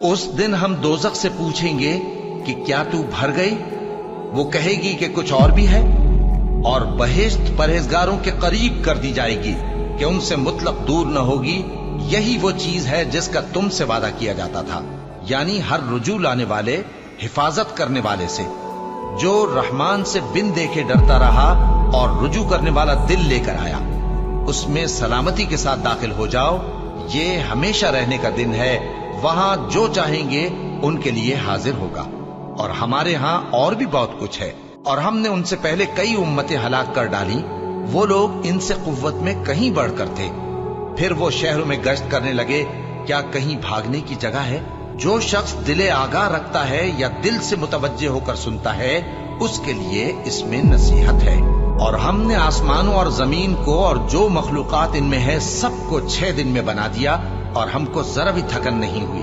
उस दिन हम दोजख से पूछेंगे कि क्या तू भर गई? वो कहेगी कि कुछ और भी है। और बहिश्त परहेजगारों के करीब कर दी जाएगी कि उनसे मुतलक दूर न होगी। यही वो चीज है जिसका तुमसे वादा किया जाता था, यानी हर रुजू लाने वाले, हिफाजत करने वाले से, जो रहमान से बिन देखे डरता रहा और रुजू करने वाला दिल लेकर आया, उसमें सलामती के साथ दाखिल हो जाओ। ये हमेशा रहने का दिन है, वहां जो चाहेंगे उनके लिए हाजिर होगा। और हमारे यहां और भी बहुत कुछ है, और हमने उनसे पहले कई उम्मतें हलाक कर डाली। वो लोग इनसे कुव्वत में कहीं बढ़कर थे। फिर वो शहरों में गश्त करने लगे, क्या कहीं भागने की जगह है? जो शख्स दिले आगाह रखता है या दिल से मुतवज्जे होकर सुनता है, उसके लिए इसमें नसीहत है। और हमने आसमानों और जमीन को और जो मखलूकात इनमें है सबको 6 दिन में बना दिया, और हमको जरा भी थकन नहीं हुई।